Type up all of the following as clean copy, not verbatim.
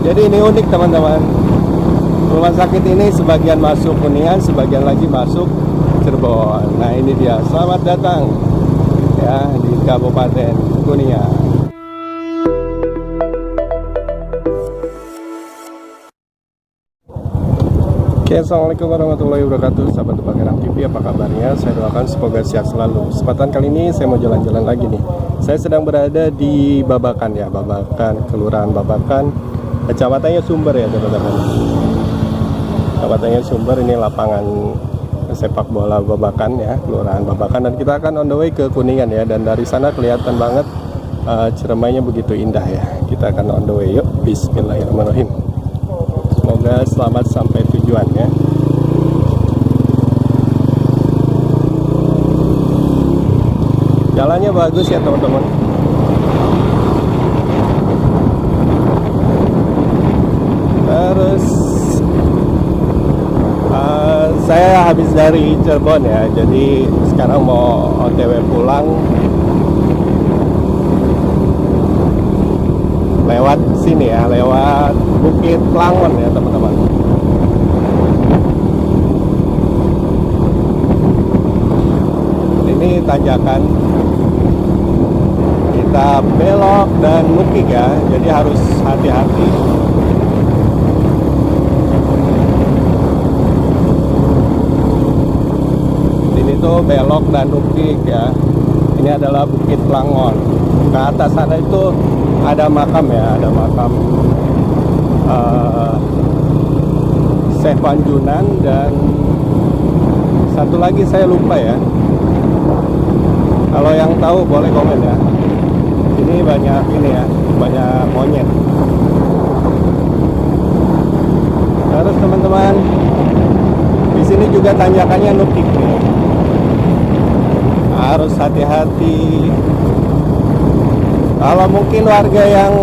Jadi ini unik teman-teman. Rumah sakit ini sebagian masuk Kuningan, sebagian lagi masuk Cirebon. Nah ini dia, selamat datang ya di Kabupaten Kuningan. Oke, assalamualaikum warahmatullahi wabarakatuh. Sahabat Bagarang TV, apa kabarnya? Saya doakan semoga sehat selalu. Kesempatan kali ini saya mau jalan-jalan lagi nih. Saya sedang berada di Babakan ya, Babakan, Kelurahan Babakan, kecamatannya Sumber ya teman-teman. Kecamatannya Sumber, ini lapangan sepak bola Babakan ya, Kelurahan Babakan, dan kita akan on the way ke Kuningan ya. Dan dari sana kelihatan banget Ciremainya begitu indah ya. Kita akan on the way, yuk. Bismillahirrahmanirrahim. Semoga selamat sampai tujuan ya. Jalannya bagus ya teman-teman. Terus saya habis dari Cirebon ya, jadi sekarang mau OTW pulang lewat sini ya, lewat Bukit Plangon ya teman-teman. Ini tanjakan, kita belok dan nukik ya, jadi harus hati-hati. Ini tuh belok dan nukik ya. Ini adalah Bukit Plangon. Ke atas sana itu ada makam ya, ada makam Syekh Panjunan, dan satu lagi saya lupa ya. Kalau yang tahu boleh komen ya. Ini banyak ini ya, banyak monyet. Terus teman-teman, di sini juga tanjakannya nukik nih. Harus hati-hati. Kalau mungkin warga yang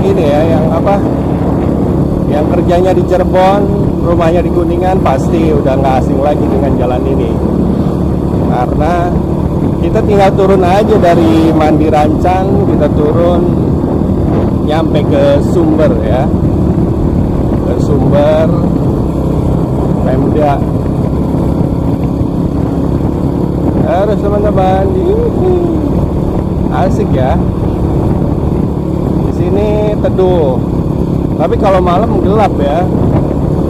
ini ya, yang apa, yang kerjanya di Cirebon, rumahnya di Kuningan, pasti udah nggak asing lagi dengan jalan ini. Karena kita tinggal turun aja dari Mandi Rancang, kita turun nyampe ke Sumber ya, ke Sumber Pemda. Harus teman-teman, asik ya. Ini teduh, tapi kalau malam gelap ya.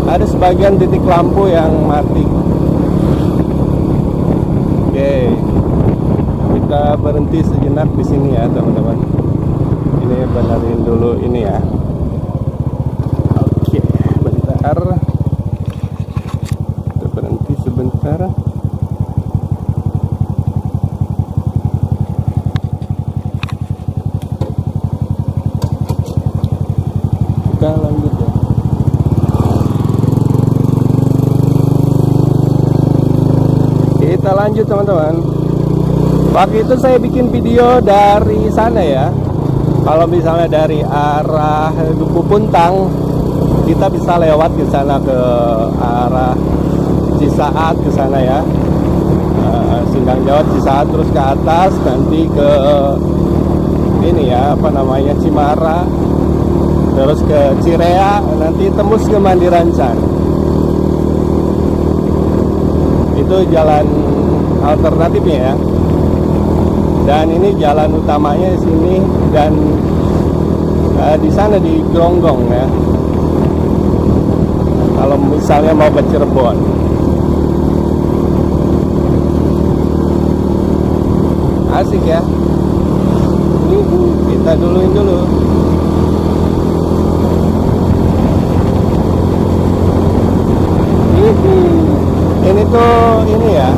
Ada sebagian titik lampu yang mati. Oke, kita berhenti sejenak di sini ya teman-teman. Ini benerin dulu ini ya. Oke, bentar. Kita berhenti sebentar. Lanjut ya. Kita lanjut teman-teman. Waktu itu saya bikin video dari sana ya. Kalau misalnya dari arah Duku Puntang, kita bisa lewat ke sana, ke arah Cisaat ke sana ya. Singgang Jawa Cisaat, terus ke atas nanti ke ini ya, apa namanya, Cimara, terus ke Cirea, nanti tembus ke Mandi Rancang. Itu jalan alternatifnya ya. Dan ini jalan utamanya di sini, dan di sana di Gronggong ya. Kalau misalnya mau ke Cirebon. Asik ya. Kita duluin dulu. Ini tuh ini ya,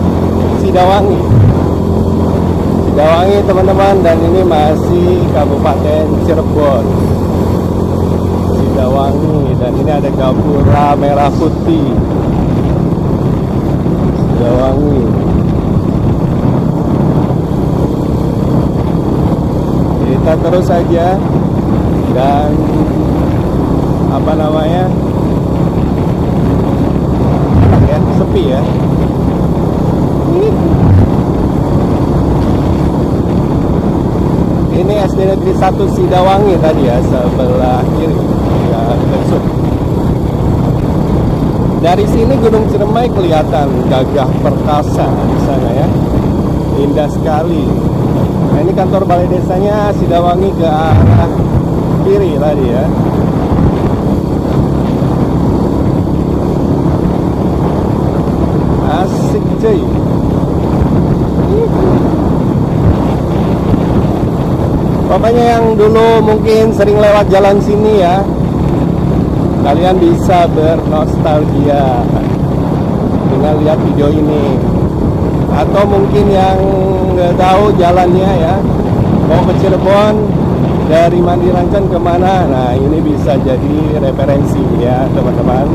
Sidawangi teman-teman, dan ini masih Kabupaten Cirebon, Sidawangi. Dan ini ada Gapura Merah Putih Sidawangi. Kita terus saja, dan apa namanya ya, sepi ya. Ini SD Negeri 1 Sidawangi tadi ya, sebelah kiri ya, Dari sini Gunung Ciremai kelihatan gagah perkasa di sana ya. Indah sekali. Nah, ini kantor balai desanya Sidawangi ke arah kiri tadi ya. Asik cuy. Pokoknya yang dulu mungkin sering lewat jalan sini ya, kalian bisa bernostalgia dengan lihat video ini. Atau mungkin yang nggak tahu jalannya ya, mau ke Cirebon dari Mandirancan kemana, nah ini bisa jadi referensi ya teman-teman,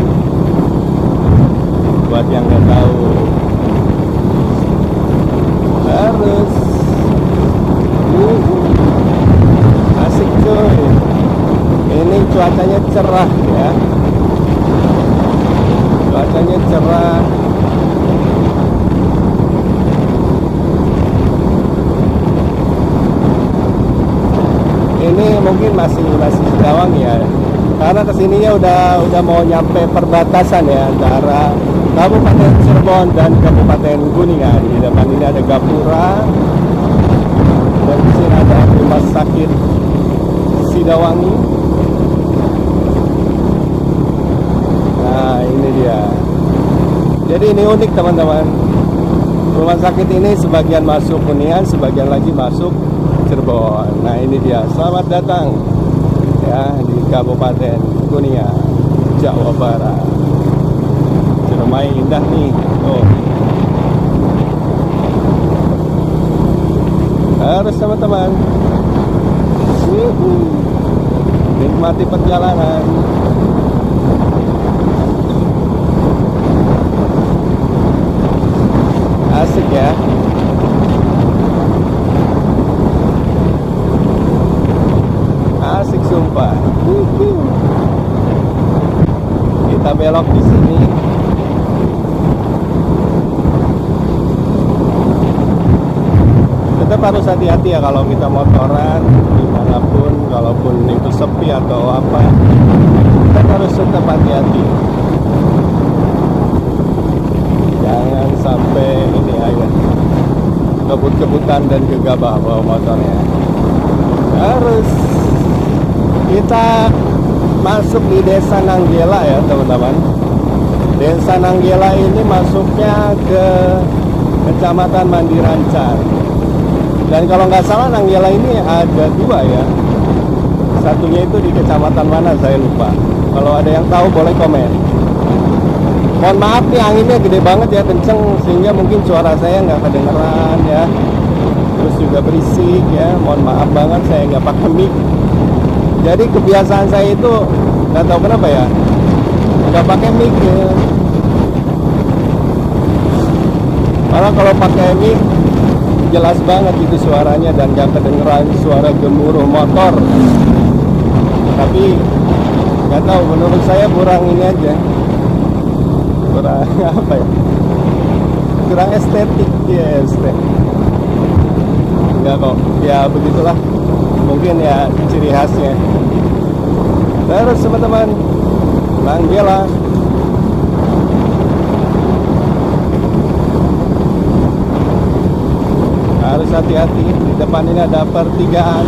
buat yang nggak tahu. Harus asik cuy. Ini cuacanya cerah ya, cuacanya cerah. Ini mungkin masih Sidawangi ya, karena kesininya udah mau nyampe perbatasan ya antara Kabupaten Cirebon dan Kabupaten Kuningan. Di depan ini ada Gapura dan di sini ada rumah sakit Sidawangi. Nah ini dia. Jadi ini unik teman-teman. Rumah sakit ini sebagian masuk Kuningan, sebagian lagi masuk Cirebon. Nah ini dia. Selamat datang ya di Kabupaten Kuningan, Jawa Barat. Ciremai indah nih. Oh. Harus teman-teman. Nikmati perjalanan. Asik ya. Asik sumpah. Kita belok di sini. Tetap harus hati-hati ya kalau kita motoran dimanapun, kalaupun itu sepi atau apa, kita harus tetap hati-hati. Jangan sampai ini aja kebut-kebutan dan gegabah bawa motornya. Harus. Kita masuk di Desa Nanggela ya teman-teman. Desa Nanggela ini masuknya ke Kecamatan Mandirancan. Dan kalau nggak salah Nanggela ini ada dua ya. Satunya itu di kecamatan mana saya lupa. Kalau ada yang tahu boleh komen. Mohon maaf nih, anginnya gede banget ya, kenceng, sehingga mungkin suara saya nggak kedengeran ya. Terus juga berisik ya. Mohon maaf banget, saya nggak pakai mic. Jadi kebiasaan saya itu nggak tahu kenapa ya, nggak pakai mic ya. Malah kalau pakai mic jelas banget itu suaranya dan nggak kedengeran suara gemuruh motor. Tapi nggak tahu, menurut saya kurang ini aja, kurang apa ya, kurang estetik ya, nggak kok ya, begitulah mungkin ya ciri khasnya. Terus teman-teman, Nanggela harus hati-hati. Di depan ini ada pertigaan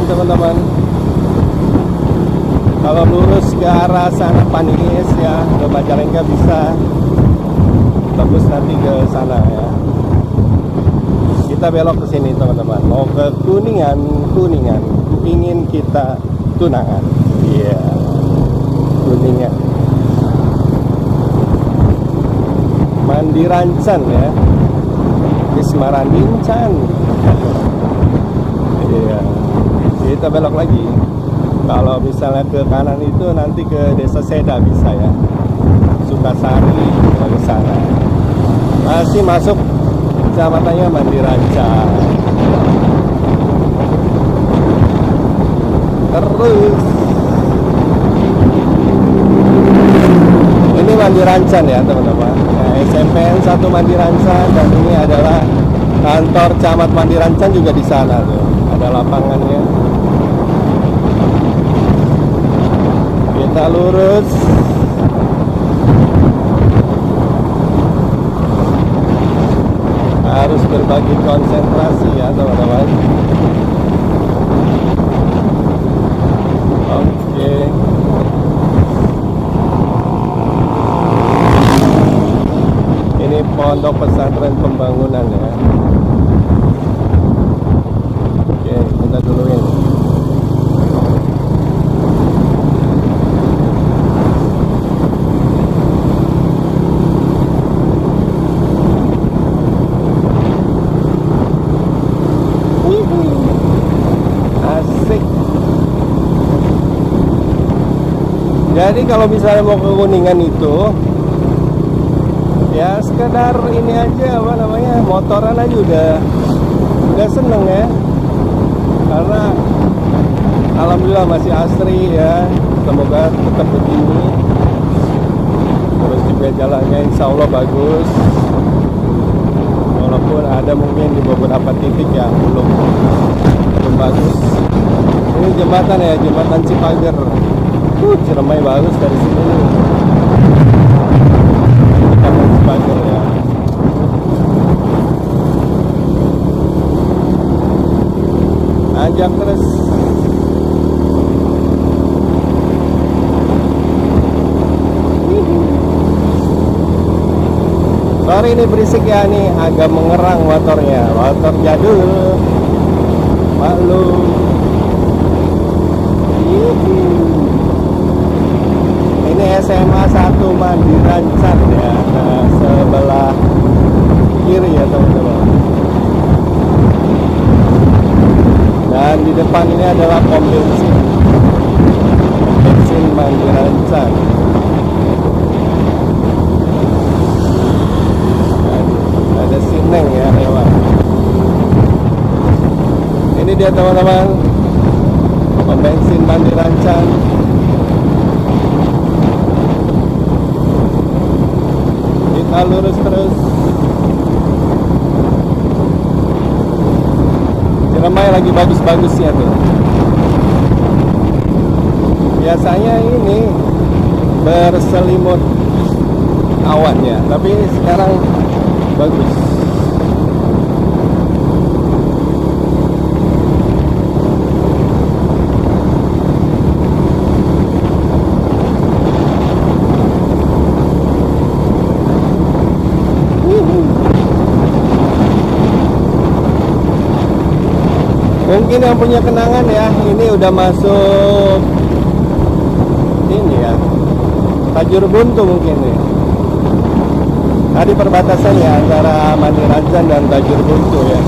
teman-teman. Kalau lurus ke arah sana Panis ya, ke Majalengka bisa tembus nanti ke sana ya. Kita belok ke sini teman-teman, mau ke Kuningan. Ingin kita tunangan. Iya, Kuningan. Mandirancan ya, Ismarandincan. Iya, kita belok lagi. Kalau misalnya ke kanan itu nanti ke Desa Seda bisa ya, Sukasari ke sana. Masih masuk kecamatannya Mandirancan. Terus ini Mandirancan ya teman-teman. Nah, SMPN 1 Mandirancan, dan ini adalah kantor camat Mandirancan juga di sana tuh. Ada lapangannya. Kita lurus. Harus berbagi konsentrasi ya teman-teman. Oke. Ini pondok pesantren pembangunan ya. Oke, kita duluin. Jadi kalau misalnya mau ke Kuningan itu ya sekedar ini aja, apa namanya, motoran aja udah seneng ya, karena alhamdulillah masih asri ya, semoga tetap begini. Terus juga jalannya insya Allah bagus, walaupun ada mungkin di beberapa titik yang belum bagus. Ini jembatan ya, jembatan Cipager. Ciremai bagus dari sini nih. Jembatan Cipager ya. Ajak terus. Sorry ini berisik ya, nih agak mengerang motornya. Motor jadul. Maklum. Ini SMA 1 Mandiran Cat ya, nah, sebelah kiri ya teman-teman. Dan di depan ini adalah pom bensin Mandiran Cat. Ada Sineng ya lewat. Ini dia teman-teman, pom bensin Mandiran Cat. Kita lurus terus. Ciremai lagi bagus-bagusnya tuh. Biasanya ini berselimut awannya, tapi sekarang bagus. Mungkin yang punya kenangan ya, ini udah masuk ini ya, Tajur Buntu mungkin nih. Tadi perbatasan ya antara Mandirancan dan Tajur Buntu ya.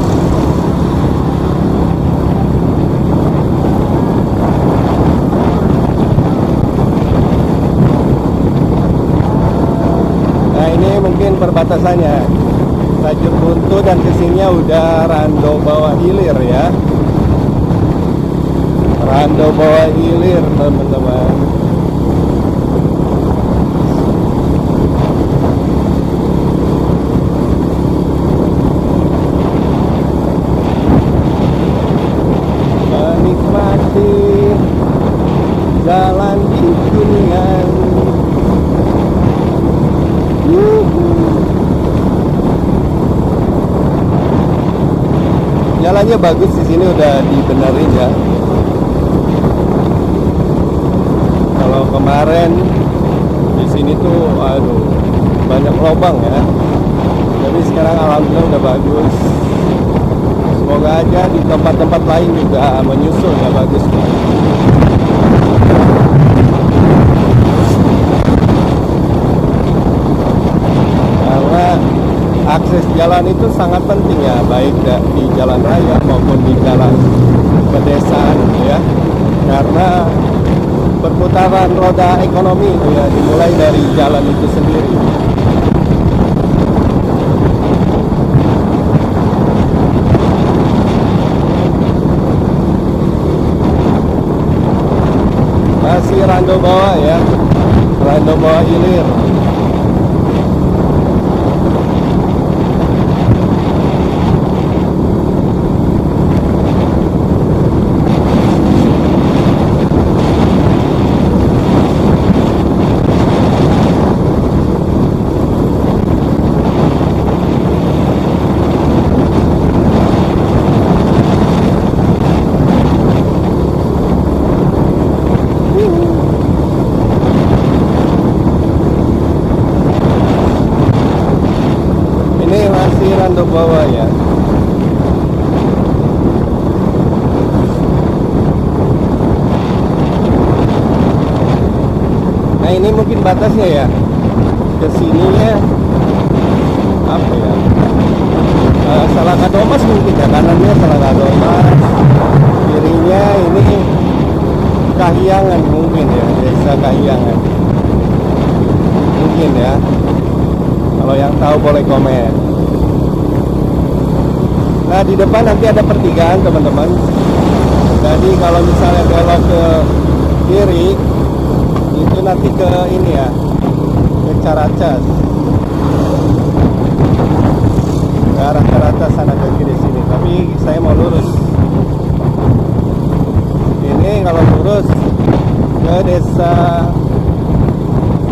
Nah ini mungkin perbatasannya Tajur Buntu, dan kesininya udah Rando Bawah Ilir ya. Rando Bawah Ilir teman-teman. Menikmati jalan di Kuningan. Jalannya bagus di sini, udah dibenerin ya. Kalau kemarin di sini tuh aduh banyak lubang ya. Jadi sekarang alhamdulillah udah bagus. Semoga aja di tempat-tempat lain juga menyusul ya, bagus. Karena akses jalan itu sangat penting ya, baik di jalan raya maupun di jalan pedesaan ya. Karena perputaran roda ekonomi itu ya dimulai dari jalan itu sendiri. Masih Rando Bawah ya, Rando Bawah Ilir. bawah ya. Nah ini mungkin batasnya ya, kesininya apa ya, Salakadomas mungkin ya, kanannya Salakadomas, kirinya ini Kahyangan mungkin ya, desa Kahyangan mungkin ya. Kalau yang tahu boleh komen. Nah di depan nanti ada pertigaan teman-teman. Jadi kalau misalnya belok ke kiri itu nanti ke ini ya, ke Caracas, ke arah Caracas sana ke kiri sini. Tapi saya mau lurus. Ini kalau lurus ke desa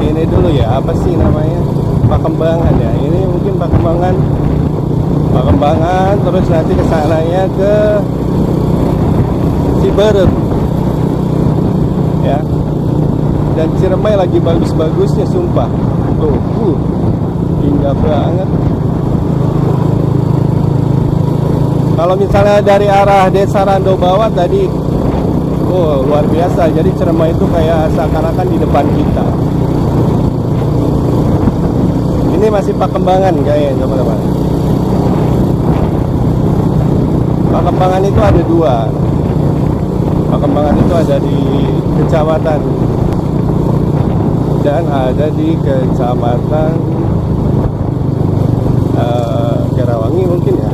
ini dulu ya, apa sih namanya, Pakembangan ya. Ini mungkin Pakembangan, terus nanti ke sananya ke Ciberem ya. Dan Ciremai lagi bagus-bagusnya sumpah. Tuh, indah banget. Kalau misalnya dari arah Desa Rando bawah tadi, luar biasa. Jadi Ciremai itu kayak seakan-akan di depan kita. Ini masih Pakembangan kayaknya teman-teman. Pakembangan itu ada dua. Pakembangan itu ada di kecamatan dan ada di kecamatan Kerawangi mungkin ya.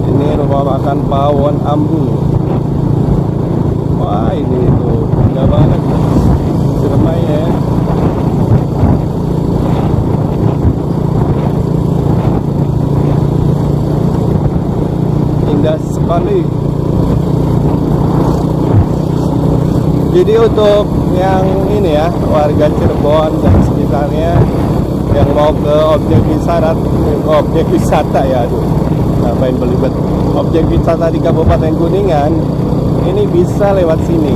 Ini rumah makan Pawon Ambu. Wah ini tuh indah banget Ciremai ya. Indah sekali. Jadi untuk yang ini ya, warga Cirebon dan sekitarnya yang mau ke objek wisata ya, aduh, ngapain belibet, objek wisata di Kabupaten Kuningan, ini bisa lewat sini.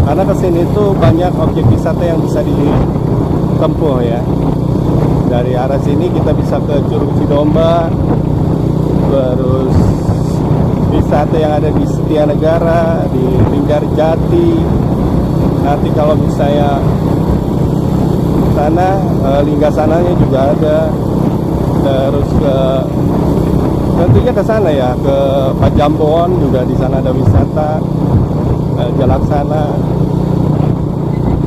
Karena kesini tuh banyak objek wisata yang bisa ditempuh ya. Dari arah sini kita bisa ke Curug Cidomba, terus wisata yang ada di Setianegara, di Linggarjati. Nanti kalau misalnya sana, Linggasananya juga ada. Terus ke tentunya ke sana ya, ke Pajambon juga di sana ada wisata, Jalaksana.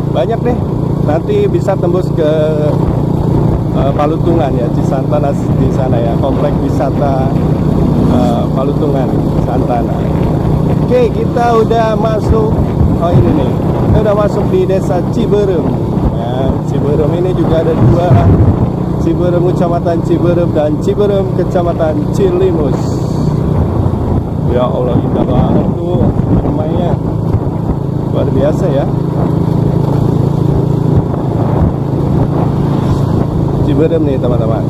Banyak deh. Nanti bisa tembus ke Palutungan ya, Cisantana di sana ya, komplek wisata Palutungan Santana. Oke, kita udah masuk. Oh ini nih, kita udah masuk di desa Ciberem. Ya, Ciberem ini juga ada dua, Ciberem Kecamatan Ciberem dan Ciberem Kecamatan Cilimus. Ya Allah, indah banget tuh rumahnya, luar biasa ya. Ciberem nih teman-teman.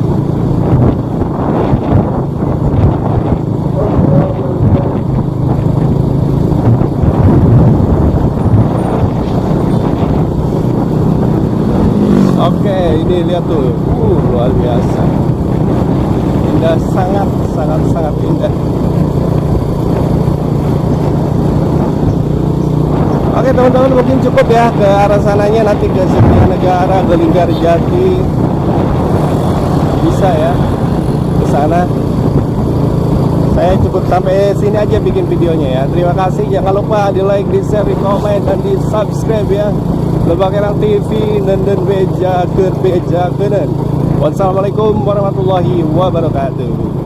Oke, ini lihat tuh, luar biasa, indah, sangat indah. Oke teman-teman, mungkin cukup ya ke arah sananya, nanti ke Setianegara, ke Linggarjati, bisa ya ke sana. Saya cukup sampai sini aja bikin videonya ya. Terima kasih, jangan lupa di like, di share, di komen, dan di subscribe ya. Lebakerang TV, nenden beja, beja kenen. Wassalamualaikum warahmatullahi wabarakatuh.